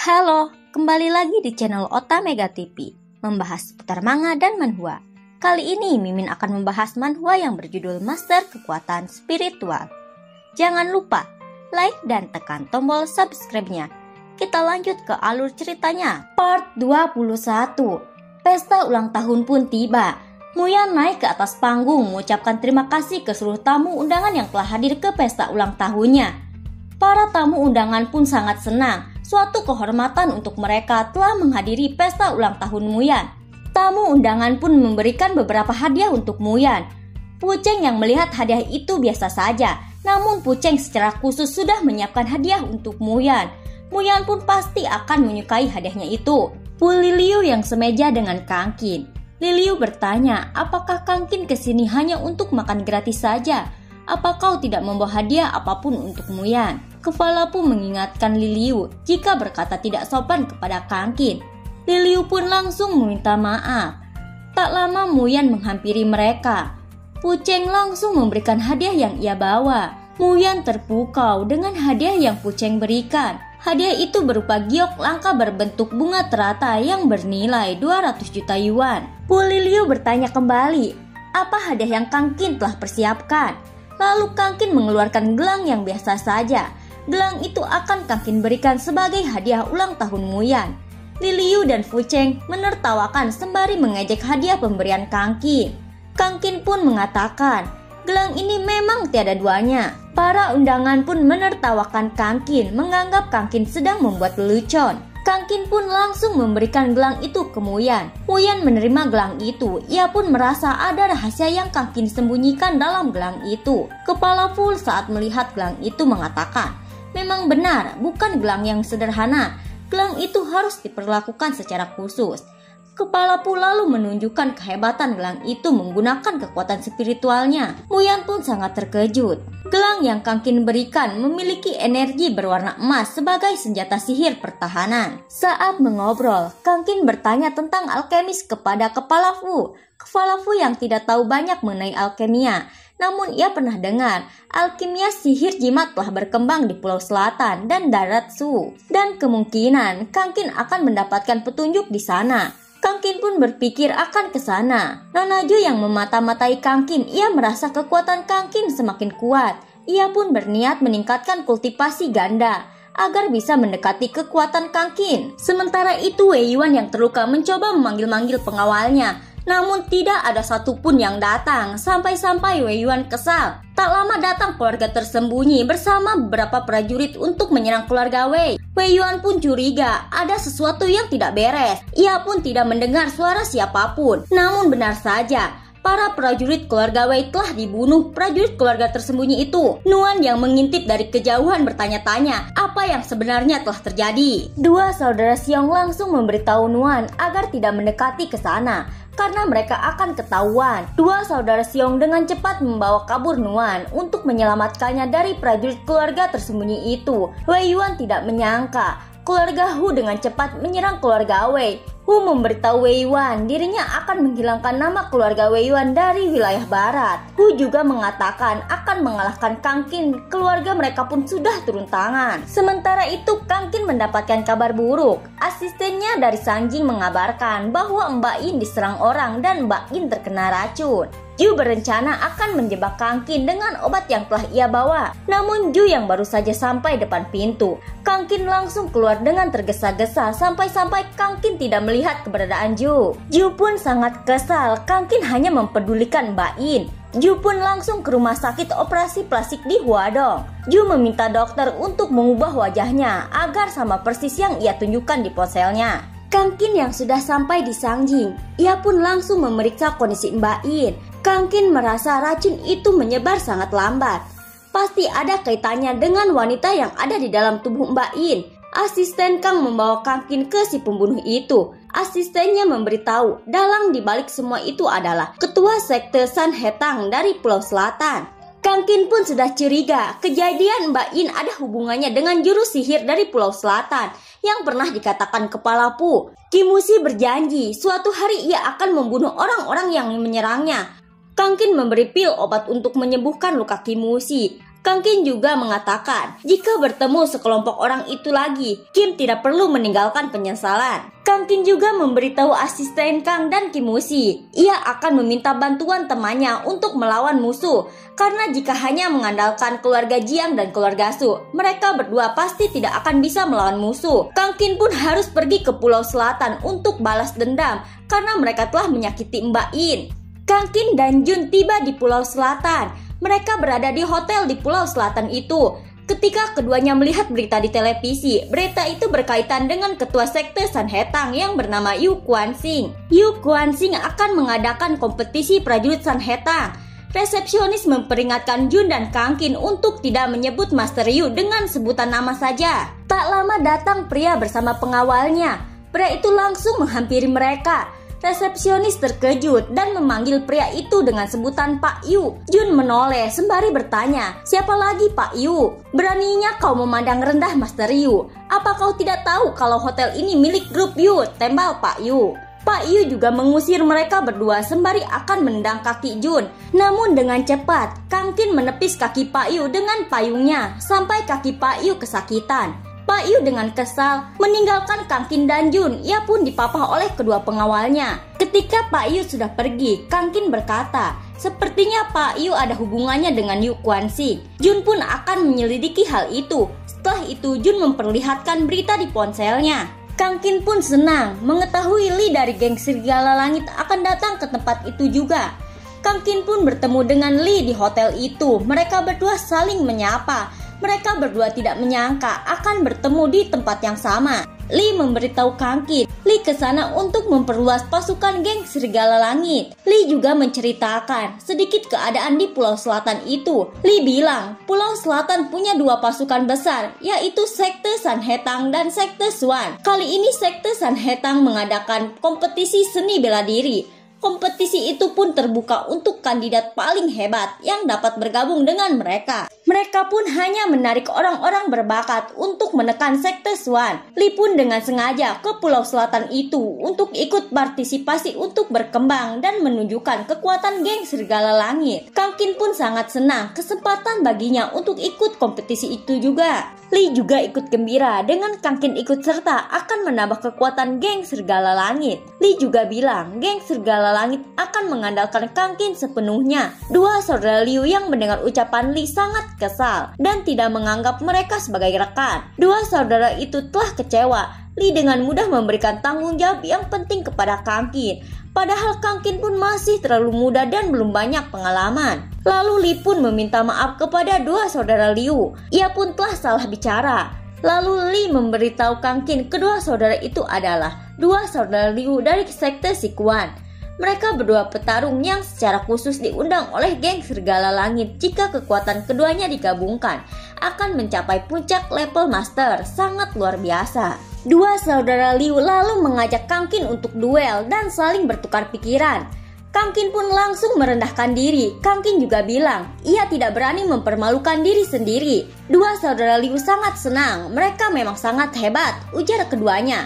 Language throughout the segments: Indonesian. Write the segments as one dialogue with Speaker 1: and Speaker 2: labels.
Speaker 1: Halo, kembali lagi di channel Otamega TV, membahas seputar manga dan manhwa. Kali ini Mimin akan membahas manhwa yang berjudul Master Kekuatan Spiritual. Jangan lupa like dan tekan tombol subscribe-nya. Kita lanjut ke alur ceritanya. Part 21. Pesta ulang tahun pun tiba. Muyan naik ke atas panggung mengucapkan terima kasih ke seluruh tamu undangan yang telah hadir ke pesta ulang tahunnya. Para tamu undangan pun sangat senang. Suatu kehormatan untuk mereka telah menghadiri pesta ulang tahun Muyan. Tamu undangan pun memberikan beberapa hadiah untuk Muyan. Puceng yang melihat hadiah itu biasa saja, namun Puceng secara khusus sudah menyiapkan hadiah untuk Muyan. Muyan pun pasti akan menyukai hadiahnya itu. Pu Liliu yang semeja dengan Kang Qin. Liliu bertanya, apakah Kang Qin kesini hanya untuk makan gratis saja? Apa kau tidak membawa hadiah apapun untuk Muyan? Kepala Pu mengingatkan Liliu jika berkata tidak sopan kepada Kang Qin. Liliu pun langsung meminta maaf. Tak lama Muyan menghampiri mereka. Puceng langsung memberikan hadiah yang ia bawa. Muyan terpukau dengan hadiah yang Puceng berikan. Hadiah itu berupa giok langka berbentuk bunga teratai yang bernilai 200 juta yuan. Pu Liliu bertanya kembali, apa hadiah yang Kang Qin telah persiapkan? Lalu Kang Qin mengeluarkan gelang yang biasa saja. Gelang itu akan Kang Qin berikan sebagai hadiah ulang tahun Muyan. Liliu dan Puceng menertawakan sembari mengejek hadiah pemberian Kang Qin. Kang Qin pun mengatakan, gelang ini memang tiada duanya. Para undangan pun menertawakan Kang Qin, menganggap Kang Qin sedang membuat lelucon. Kang Qin pun langsung memberikan gelang itu ke Muyan. Muyan menerima gelang itu. Ia pun merasa ada rahasia yang Kang Qin sembunyikan dalam gelang itu. Kepala Pu saat melihat gelang itu mengatakan, memang benar, bukan gelang yang sederhana. Gelang itu harus diperlakukan secara khusus. Kepala Pu lalu menunjukkan kehebatan gelang itu menggunakan kekuatan spiritualnya. Muyan pun sangat terkejut. Gelang yang Kang Qin berikan memiliki energi berwarna emas sebagai senjata sihir pertahanan. Saat mengobrol, Kang Qin bertanya tentang alkemis kepada Kepala Pu. Kepala Pu yang tidak tahu banyak mengenai alkemia. Namun ia pernah dengar, alkimia sihir jimat telah berkembang di Pulau Selatan dan Darat Su. Dan kemungkinan Kang Qin akan mendapatkan petunjuk di sana. Kang Qin pun berpikir akan ke sana. Nona Ju yang memata-matai Kang Qin, ia merasa kekuatan Kang Qin semakin kuat. Ia pun berniat meningkatkan kultivasi ganda agar bisa mendekati kekuatan Kang Qin. Sementara itu Wei Yuan yang terluka mencoba memanggil-manggil pengawalnya. Namun tidak ada satupun yang datang, sampai-sampai Wei Yuan kesal. Tak lama datang keluarga tersembunyi bersama beberapa prajurit untuk menyerang keluarga Wei. Wei Yuan pun curiga ada sesuatu yang tidak beres. Ia pun tidak mendengar suara siapapun. Namun benar saja, para prajurit keluarga Wei telah dibunuh. Prajurit keluarga tersembunyi itu, Nuan yang mengintip dari kejauhan bertanya-tanya apa yang sebenarnya telah terjadi. Dua saudara Xiong langsung memberitahu Nuan agar tidak mendekati ke sana, karena mereka akan ketahuan. Dua saudara Xiong dengan cepat membawa kabur Nuan untuk menyelamatkannya dari prajurit keluarga tersembunyi itu. Wei Yuan tidak menyangka keluarga Hu dengan cepat menyerang keluarga Wei. Hu memberitahu Wei Yuan dirinya akan menghilangkan nama keluarga Wei Yuan dari wilayah barat. Hu juga mengatakan akan mengalahkan Kang Qin. Keluarga mereka pun sudah turun tangan. Sementara itu Kang Qin mendapatkan kabar buruk. Asistennya dari Sangjing mengabarkan bahwa Mbak Yin diserang orang dan Mbak Yin terkena racun. Ju berencana akan menjebak Kang Qin dengan obat yang telah ia bawa. Namun Ju yang baru saja sampai depan pintu. Kang Qin langsung keluar dengan tergesa-gesa sampai-sampai Kang Qin tidak melihat keberadaan Ju. Ju pun sangat kesal, Kang Qin hanya mempedulikan Mbak Yin. Ju pun langsung ke rumah sakit operasi plastik di Huadong. Ju meminta dokter untuk mengubah wajahnya agar sama persis yang ia tunjukkan di ponselnya. Kang Qin yang sudah sampai di Sangjing, ia pun langsung memeriksa kondisi Mbak Yin. Kang Qin merasa racun itu menyebar sangat lambat. Pasti ada kaitannya dengan wanita yang ada di dalam tubuh Mbak Yin. Asisten Kang membawa Kang Qin ke si pembunuh itu. Asistennya memberitahu dalang dibalik semua itu adalah ketua sekte San Hetang dari Pulau Selatan. Kang Qin pun sudah curiga kejadian Mbak Yin ada hubungannya dengan jurus sihir dari Pulau Selatan yang pernah dikatakan Kepala Pu. Kimusi berjanji suatu hari ia akan membunuh orang-orang yang menyerangnya. Kang Qin memberi pil obat untuk menyembuhkan luka Kimusi. Kang Kin juga mengatakan, jika bertemu sekelompok orang itu lagi, Kim tidak perlu meninggalkan penyesalan. Kang Kin juga memberitahu asisten Kang dan Kim Woo-si, ia akan meminta bantuan temannya untuk melawan musuh. Karena jika hanya mengandalkan keluarga Jiang dan keluarga Su, mereka berdua pasti tidak akan bisa melawan musuh. Kang Kin pun harus pergi ke Pulau Selatan untuk balas dendam, karena mereka telah menyakiti Mbak In. Kang Kin dan Jun tiba di Pulau Selatan. Mereka berada di hotel di Pulau Selatan itu. Ketika keduanya melihat berita di televisi, berita itu berkaitan dengan ketua sekte Sanhetang yang bernama Yu Kuan-sing. Yu Kuan-sing akan mengadakan kompetisi prajurit Sanhetang. Resepsionis memperingatkan Jun dan Kang Kin untuk tidak menyebut Master Yu dengan sebutan nama saja. Tak lama datang pria bersama pengawalnya. Pria itu langsung menghampiri mereka. Resepsionis terkejut dan memanggil pria itu dengan sebutan Pak Yu. Jun menoleh sembari bertanya, siapa lagi Pak Yu? Beraninya kau memandang rendah Master Yu. Apa kau tidak tahu kalau hotel ini milik grup Yu? Tembal Pak Yu. Pak Yu juga mengusir mereka berdua sembari akan menendang kaki Jun. Namun dengan cepat, Kang Kin menepis kaki Pak Yu dengan payungnya sampai kaki Pak Yu kesakitan. Pak Yu dengan kesal meninggalkan Kang Kin dan Jun. Ia pun dipapah oleh kedua pengawalnya. Ketika Pak Yu sudah pergi, Kang Kin berkata, sepertinya Pak Yu ada hubungannya dengan Yu Kuan-sing. Jun pun akan menyelidiki hal itu. Setelah itu Jun memperlihatkan berita di ponselnya. Kang Kin pun senang mengetahui Lee dari geng Serigala Langit akan datang ke tempat itu juga. Kang Kin pun bertemu dengan Lee di hotel itu. Mereka berdua saling menyapa. Mereka berdua tidak menyangka akan bertemu di tempat yang sama. Lee memberitahu Kang Kin, Lee ke sana untuk memperluas pasukan geng Serigala Langit. Lee juga menceritakan sedikit keadaan di Pulau Selatan itu. Lee bilang, Pulau Selatan punya dua pasukan besar, yaitu Sekte Sanhetang dan Sekte Swan. Kali ini Sekte Sanhetang mengadakan kompetisi seni bela diri. Kompetisi itu pun terbuka untuk kandidat paling hebat yang dapat bergabung dengan mereka. Mereka pun hanya menarik orang-orang berbakat untuk menekan Sekte Swan. Lee pun dengan sengaja ke Pulau Selatan itu untuk ikut partisipasi untuk berkembang dan menunjukkan kekuatan geng Serigala Langit. Kang Kin pun sangat senang kesempatan baginya untuk ikut kompetisi itu juga. Lee juga ikut gembira dengan Kang Kin ikut serta akan menambah kekuatan geng Serigala Langit. Lee juga bilang geng Serigala Langit akan mengandalkan Kang Kin sepenuhnya. Dua saudara Liu yang mendengar ucapan Lee sangat kesal dan tidak menganggap mereka sebagai rekan. Dua saudara itu telah kecewa. Lee dengan mudah memberikan tanggung jawab yang penting kepada Kang Kin. Padahal Kang Kin pun masih terlalu muda dan belum banyak pengalaman. Lalu Lee pun meminta maaf kepada dua saudara Liu. Ia pun telah salah bicara. Lalu Lee memberitahu Kang Kin kedua saudara itu adalah dua saudara Liu dari Sekte Sikuan. Mereka berdua petarung yang secara khusus diundang oleh geng Serigala Langit. Jika kekuatan keduanya digabungkan, akan mencapai puncak level master, sangat luar biasa. Dua saudara Liu lalu mengajak Kang Kin untuk duel dan saling bertukar pikiran. Kang Kin pun langsung merendahkan diri. Kang Kin juga bilang, ia tidak berani mempermalukan diri sendiri. Dua saudara Liu sangat senang, mereka memang sangat hebat, ujar keduanya.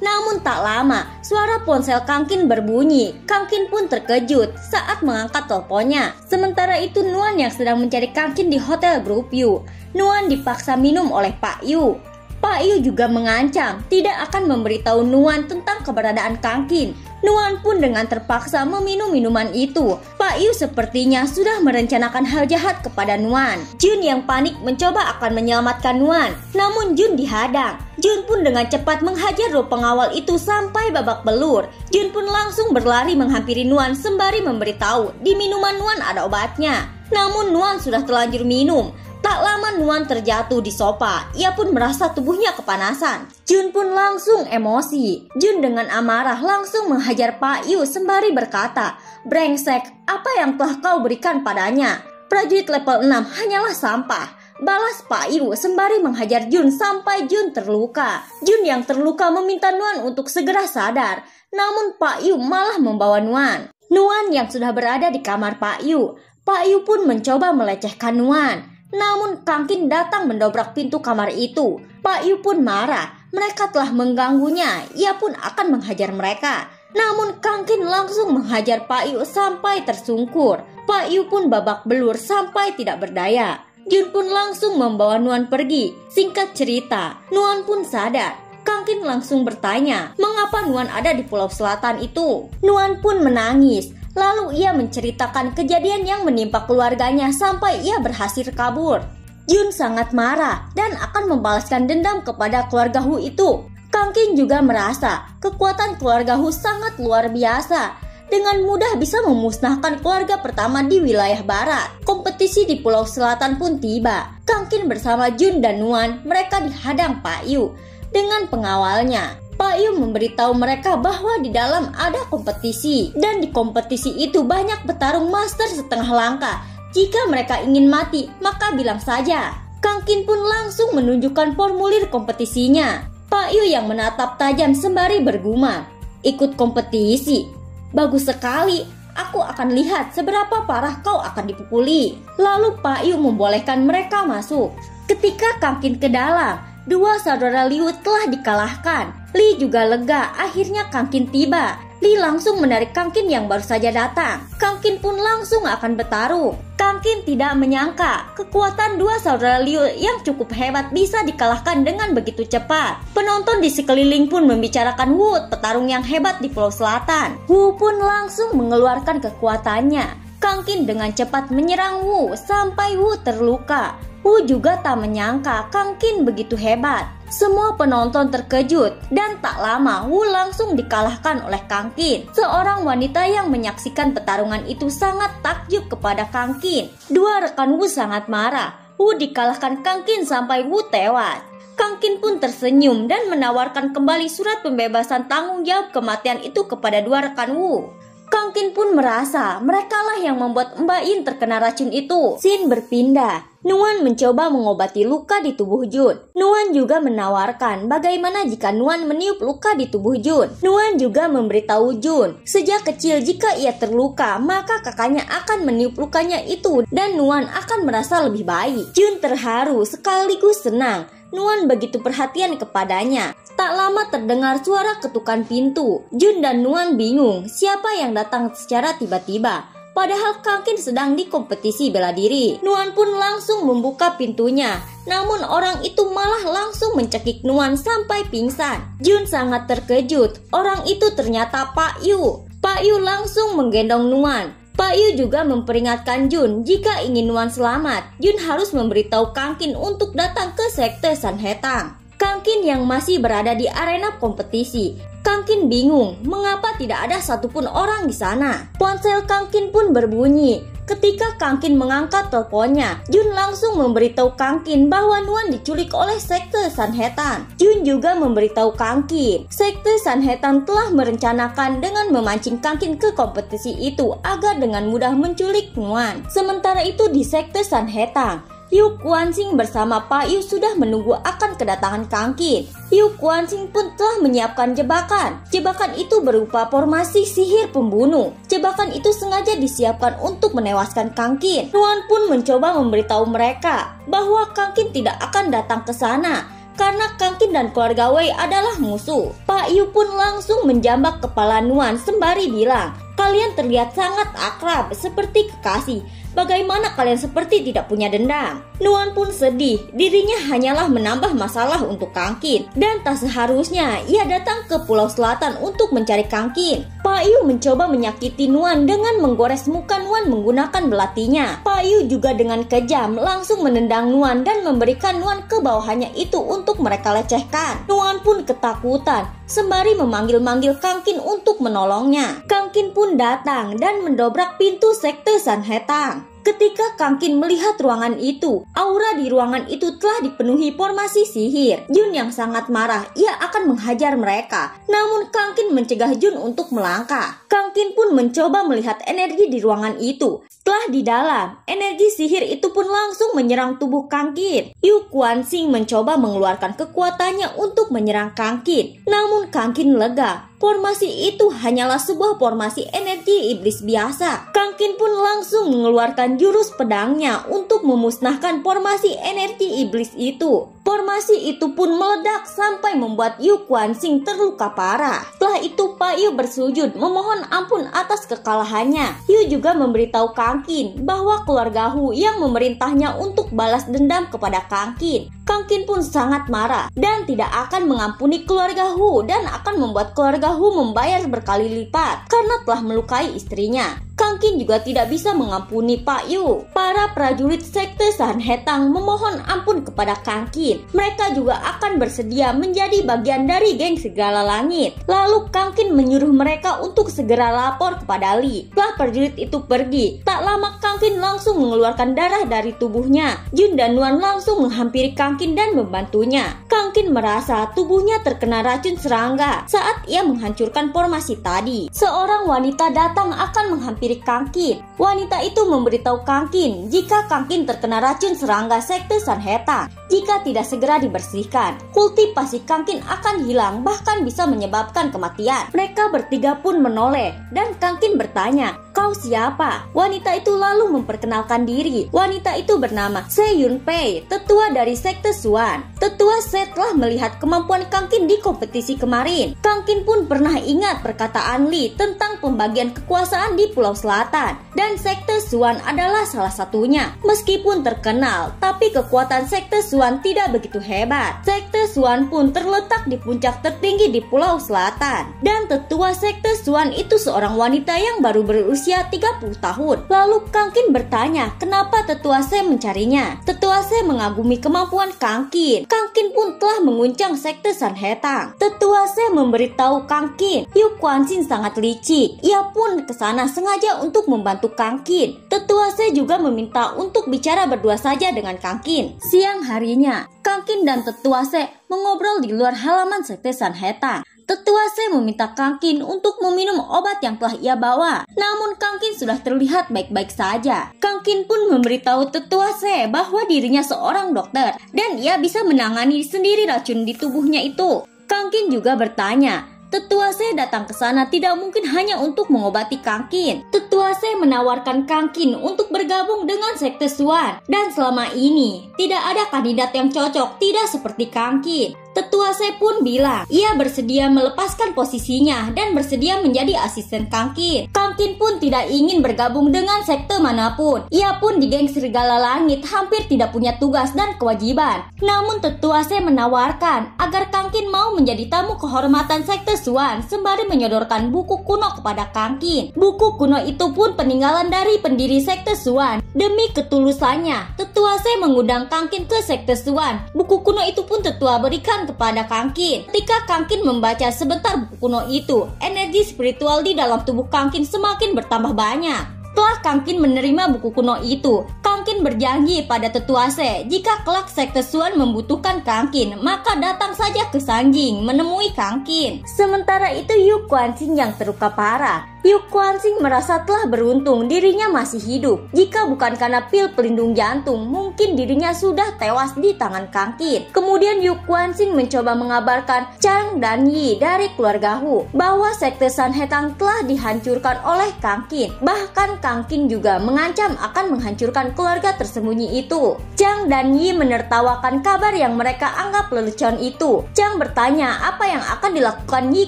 Speaker 1: Namun tak lama, suara ponsel Kang Kin berbunyi. Kang Kin pun terkejut saat mengangkat teleponnya. Sementara itu Nuan yang sedang mencari Kang Kin di hotel grup Yu. Nuan dipaksa minum oleh Pak Yu. Pak Yu juga mengancam tidak akan memberitahu Nuan tentang keberadaan Kang Kin. Nuan pun dengan terpaksa meminum minuman itu. Pak Yu sepertinya sudah merencanakan hal jahat kepada Nuan. Jun yang panik mencoba akan menyelamatkan Nuan, namun Jun dihadang. Jun pun dengan cepat menghajar dua pengawal itu sampai babak belur. Jun pun langsung berlari menghampiri Nuan sembari memberitahu di minuman Nuan ada obatnya. Namun Nuan sudah terlanjur minum. Tak lama Nuan terjatuh di sofa. Ia pun merasa tubuhnya kepanasan. Jun pun langsung emosi. Jun dengan amarah langsung menghajar Pak Yu sembari berkata, "Brengsek, apa yang telah kau berikan padanya? Prajurit level 6 hanyalah sampah." Balas Pak Yu sembari menghajar Jun sampai Jun terluka. Jun yang terluka meminta Nuan untuk segera sadar. Namun Pak Yu malah membawa Nuan. Nuan yang sudah berada di kamar Pak Yu. Pak Yu pun mencoba melecehkan Nuan. Namun Kang Kin datang mendobrak pintu kamar itu. Pak Yu pun marah. Mereka telah mengganggunya. Ia pun akan menghajar mereka. Namun Kang Kin langsung menghajar Pak Yu sampai tersungkur. Pak Yu pun babak belur sampai tidak berdaya. Jun pun langsung membawa Nuan pergi. Singkat cerita, Nuan pun sadar. Kang Qin langsung bertanya, mengapa Nuan ada di Pulau Selatan itu? Nuan pun menangis. Lalu ia menceritakan kejadian yang menimpa keluarganya sampai ia berhasil kabur. Jun sangat marah dan akan membalaskan dendam kepada keluarga Hu itu. Kang Qin juga merasa kekuatan keluarga Hu sangat luar biasa. Dengan mudah bisa memusnahkan keluarga pertama di wilayah barat. Kompetisi di Pulau Selatan pun tiba. Kang Qin bersama Jun dan Nuan, mereka dihadang Pak Yu dengan pengawalnya. Pak Yu memberitahu mereka bahwa di dalam ada kompetisi. Dan di kompetisi itu banyak petarung master setengah langka. Jika mereka ingin mati, maka bilang saja. Kang Qin pun langsung menunjukkan formulir kompetisinya. Pak Yu yang menatap tajam sembari bergumam, ikut kompetisi? Bagus sekali, aku akan lihat seberapa parah kau akan dipukuli. Lalu Pak Yu membolehkan mereka masuk. Ketika Kang Qin ke dalam, dua saudara Liu telah dikalahkan. Li juga lega, akhirnya Kang Qin tiba. Li langsung menarik Kang Qin yang baru saja datang. Kang Qin pun langsung akan bertarung. Kang Qin tidak menyangka kekuatan dua saudara Liu yang cukup hebat bisa dikalahkan dengan begitu cepat. Penonton di sekeliling pun membicarakan Wu, petarung yang hebat di Pulau Selatan. Wu pun langsung mengeluarkan kekuatannya. Kang Qin dengan cepat menyerang Wu sampai Wu terluka. Wu juga tak menyangka Kang Qin begitu hebat. Semua penonton terkejut dan tak lama Wu langsung dikalahkan oleh Kang Qin. Seorang wanita yang menyaksikan pertarungan itu sangat takjub kepada Kang Qin. Dua rekan Wu sangat marah. Wu dikalahkan Kang Qin sampai Wu tewas. Kang Qin pun tersenyum dan menawarkan kembali surat pembebasan tanggung jawab kematian itu kepada dua rekan Wu. Kang Qin pun merasa merekalah yang membuat Mbak Yin terkena racun itu. Scene berpindah. Nuan mencoba mengobati luka di tubuh Jun. Nuan juga menawarkan bagaimana jika Nuan meniup luka di tubuh Jun. Nuan juga memberitahu Jun, sejak kecil jika ia terluka, maka kakaknya akan meniup lukanya itu dan Nuan akan merasa lebih baik. Jun terharu sekaligus senang. Nuan begitu perhatian kepadanya. Tak lama terdengar suara ketukan pintu. Jun dan Nuan bingung siapa yang datang secara tiba-tiba. Padahal Kang Qin sedang di kompetisi bela diri. Nuan pun langsung membuka pintunya. Namun orang itu malah langsung mencekik Nuan sampai pingsan. Jun sangat terkejut. Orang itu ternyata Pak Yu. Pak Yu langsung menggendong Nuan. Pak Yu juga memperingatkan Jun jika ingin Nuan selamat, Jun harus memberitahu Kang Qin untuk datang ke sekte Sanhetang. Kang Qin yang masih berada di arena kompetisi. Kang Qin bingung mengapa tidak ada satupun orang di sana. Ponsel Kang Qin pun berbunyi. Ketika Kang Qin mengangkat teleponnya, Jun langsung memberitahu Kang Qin bahwa Nuan diculik oleh sekte Sanhetang. Jun juga memberitahu Kang Qin, sekte Sanhetang telah merencanakan dengan memancing Kang Qin ke kompetisi itu agar dengan mudah menculik Nuan. Sementara itu di sekte Sanhetang, Yu Kuanxing bersama Pak Yu sudah menunggu akan kedatangan Kang Qin. Yu Kuanxing pun telah menyiapkan jebakan. Jebakan itu berupa formasi sihir pembunuh. Jebakan itu sengaja disiapkan untuk menewaskan Kang Qin. Nuan pun mencoba memberitahu mereka bahwa Kang Qin tidak akan datang ke sana karena Kang Qin dan keluarga Wei adalah musuh. Pak Yu pun langsung menjambak kepala Nuan sembari bilang, "Kalian terlihat sangat akrab seperti kekasih. Bagaimana kalian seperti tidak punya dendam?" Nuan pun sedih, dirinya hanyalah menambah masalah untuk Kang Qin dan tak seharusnya ia datang ke Pulau Selatan untuk mencari Kang Qin. Pak Yu mencoba menyakiti Nuan dengan menggores muka Nuan menggunakan belatinya. Pak Yu juga dengan kejam langsung menendang Nuan dan memberikan Nuan ke bawahannya itu untuk mereka lecehkan. Nuan pun ketakutan sembari memanggil-manggil Kang Qin untuk menolongnya. Kang Qin pun datang dan mendobrak pintu sekte Sanhetang. Ketika Kang Qin melihat ruangan itu, aura di ruangan itu telah dipenuhi formasi sihir. Jun yang sangat marah, ia akan menghajar mereka. Namun Kang Qin mencegah Jun untuk melangkah. Kang Qin pun mencoba melihat energi di ruangan itu. Setelah di dalam, energi sihir itu pun langsung menyerang tubuh Kang Qin. Yu Kuanxing mencoba mengeluarkan kekuatannya untuk menyerang Kang Qin. Namun Kang Qin lega. formasi itu hanyalah sebuah formasi energi iblis biasa. Kang Qin pun langsung mengeluarkan jurus pedangnya untuk memusnahkan formasi energi iblis itu. Formasi itu pun meledak sampai membuat Yu Guanxing terluka parah. Setelah itu Pak Yu bersujud memohon ampun atas kekalahannya. Yu juga memberitahu Kang Qin bahwa keluarga Hu yang memerintahnya untuk balas dendam kepada Kang Qin. Kang Qin pun sangat marah dan tidak akan mengampuni keluarga Hu dan akan membuat keluarga Hu membayar berkali lipat karena telah melukai istrinya. Kang Qin juga tidak bisa mengampuni Pak Yu. Para prajurit sekte Sanhetang memohon ampun kepada Kang Qin. Mereka juga akan bersedia menjadi bagian dari geng Serigala Langit. Lalu Kang Qin menyuruh mereka untuk segera lapor kepada Li. Setelah prajurit itu pergi, tak lama Kang Qin langsung mengeluarkan darah dari tubuhnya. Jun dan Nuan langsung menghampiri Kang Qin dan membantunya. Kang Qin merasa tubuhnya terkena racun serangga saat ia menghancurkan formasi tadi. Seorang wanita datang akan menghampiri Kang Qin. Wanita itu memberitahu Kang Qin jika Kang Qin terkena racun serangga sekte Sanhetang. Jika tidak segera dibersihkan, kultivasi Kang Qin akan hilang, bahkan bisa menyebabkan kematian. Mereka bertiga pun menoleh dan Kang Qin bertanya, "Kau siapa?" Wanita itu lalu memperkenalkan diri. Wanita itu bernama Se Yunpei, tetua dari sekte Suan. Tetua Se telah melihat kemampuan Kang Qin di kompetisi kemarin. Kang Qin pun pernah ingat perkataan Li tentang pembagian kekuasaan di Pulau Selatan, dan sekte Suan adalah salah satunya. Meskipun terkenal, tapi kekuatan sekte Suan tidak begitu hebat. Sekte Suan pun terletak di puncak tertinggi di Pulau Selatan, dan tetua sekte Suan itu seorang wanita yang baru berusia 30 tahun. Lalu Kang Qin bertanya, kenapa tetua Se mencarinya? Tetua Se mengagumi kemampuan Kang Qin. Kang Qin pun telah menguncang sekte Sanhetang. Tetua Se memberitahu Kang Qin, Yu Guanxing sangat licik. Ia pun ke sana sengaja untuk membantu Kang Qin. Tetua Se juga meminta untuk bicara berdua saja dengan Kang Qin. Siang harinya, Kang Qin dan Tetua Se mengobrol di luar halaman sekte Sanhetang. Tetua Se meminta Kang Qin untuk meminum obat yang telah ia bawa. Namun Kang Qin sudah terlihat baik-baik saja. Kang Qin pun memberitahu Tetua Se bahwa dirinya seorang dokter dan ia bisa menangani sendiri racun di tubuhnya itu. Kang Qin juga bertanya, Tetua Se datang ke sana tidak mungkin hanya untuk mengobati Kang Qin. Tetua Se menawarkan Kang Qin untuk bergabung dengan sekte Suan, dan selama ini tidak ada kandidat yang cocok tidak seperti Kang Qin. Tetua Se pun bilang ia bersedia melepaskan posisinya dan bersedia menjadi asisten Kang Qin. Kang Qin pun tidak ingin bergabung dengan sekte manapun. Ia pun di geng Serigala Langit hampir tidak punya tugas dan kewajiban. Namun Tetua Se menawarkan agar Kang Qin mau menjadi tamu kehormatan sekte Suan sembari menyodorkan buku kuno kepada Kang Qin. Buku kuno itu pun peninggalan dari pendiri sekte Suan. Demi ketulusannya, Tetua Se mengundang Kang Qin ke sekte Suan. Buku kuno itu pun Tetua berikan kepada Kang Qin. Ketika Kang Qin membaca sebentar buku kuno itu, energi spiritual di dalam tubuh Kang Qin semakin bertambah banyak. Setelah Kang Qin menerima buku kuno itu, Kang Qin berjanji pada Tetua Se jika kelak sekte Suan membutuhkan Kang Qin, maka datang saja ke Sanjing menemui Kang Qin. Sementara itu Yu Guanxing yang terluka parah. Yu Guanxing merasa telah beruntung dirinya masih hidup. Jika bukan karena pil pelindung jantung, mungkin dirinya sudah tewas di tangan Kang Qin. Kemudian Yu Guanxing mencoba mengabarkan Chang dan Yi dari keluarga Hu bahwa sekte Sanhetang telah dihancurkan oleh Kang Qin. Bahkan Kang Qin juga mengancam akan menghancurkan keluarga tersembunyi itu. Chang dan Yi menertawakan kabar yang mereka anggap lelucon itu. Chang bertanya apa yang akan dilakukan Yi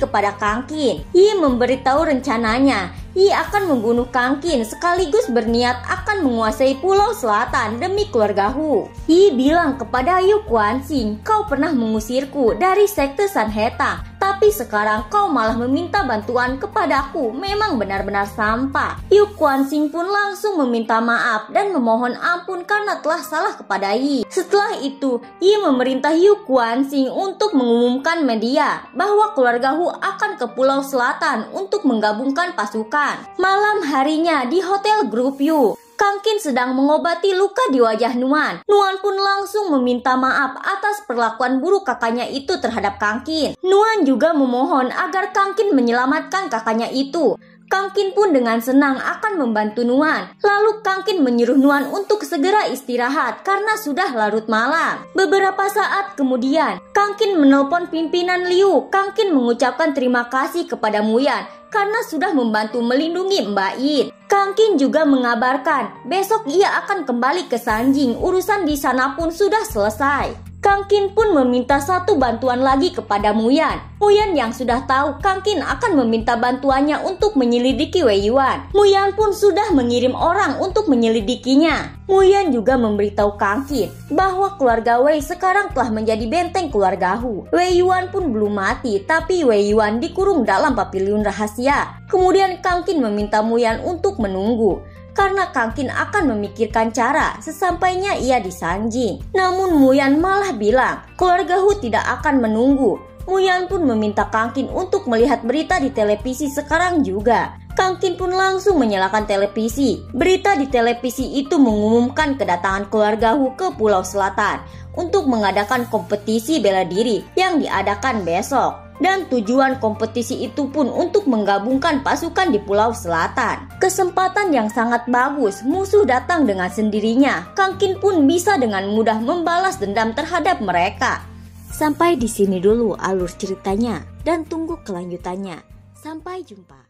Speaker 1: kepada Kang Qin. Yi memberitahu rencananya. Yi akan membunuh Kang Qin sekaligus berniat akan menguasai Pulau Selatan demi keluarga Hu. Yi bilang kepada Yu Guanxing, kau pernah mengusirku dari sekte Sanhetang, tapi sekarang kau malah meminta bantuan kepadaku, memang benar-benar sampah. Yu Guanxing pun langsung meminta maaf dan memohon ampun karena telah salah kepada Yi. Setelah itu, Yi memerintah Yu Guanxing untuk mengumumkan media bahwa keluarga Hu akan ke Pulau Selatan untuk menggabungkan pasukan. Malam harinya di Hotel Grup Yu, Kang Qin sedang mengobati luka di wajah Nuan. Nuan pun langsung meminta maaf atas perlakuan buruk kakaknya itu terhadap Kang Qin. Nuan juga memohon agar Kang Qin menyelamatkan kakaknya itu. Kang Qin pun dengan senang akan membantu Nuan. Lalu Kang Qin menyuruh Nuan untuk segera istirahat karena sudah larut malam. Beberapa saat kemudian, Kang Qin menelpon pimpinan Liu. Kang Qin mengucapkan terima kasih kepada Muyan karena sudah membantu melindungi Mbak Yin. Kang Qin juga mengabarkan besok ia akan kembali ke Sanjing. Urusan di sana pun sudah selesai. Kang Qin pun meminta satu bantuan lagi kepada Muyan. Muyan yang sudah tahu Kang Qin akan meminta bantuannya untuk menyelidiki Wei Yuan. Muyan pun sudah mengirim orang untuk menyelidikinya. Muyan juga memberitahu Kang Qin bahwa keluarga Wei sekarang telah menjadi benteng keluarga Hu. Wei Yuan pun belum mati, tapi Wei Yuan dikurung dalam pavilion rahasia. Kemudian Kang Qin meminta Muyan untuk menunggu, karena Kang Qin akan memikirkan cara sesampainya ia di Sanjing. Namun Muyan malah bilang keluarga Hu tidak akan menunggu. Muyan pun meminta Kang Qin untuk melihat berita di televisi sekarang juga. Kang Qin pun langsung menyalakan televisi. Berita di televisi itu mengumumkan kedatangan keluarga Hu ke Pulau Selatan untuk mengadakan kompetisi bela diri yang diadakan besok. Dan tujuan kompetisi itu pun untuk menggabungkan pasukan di Pulau Selatan. Kesempatan yang sangat bagus, musuh datang dengan sendirinya. Kang Qin pun bisa dengan mudah membalas dendam terhadap mereka. Sampai di sini dulu alur ceritanya dan tunggu kelanjutannya. Sampai jumpa.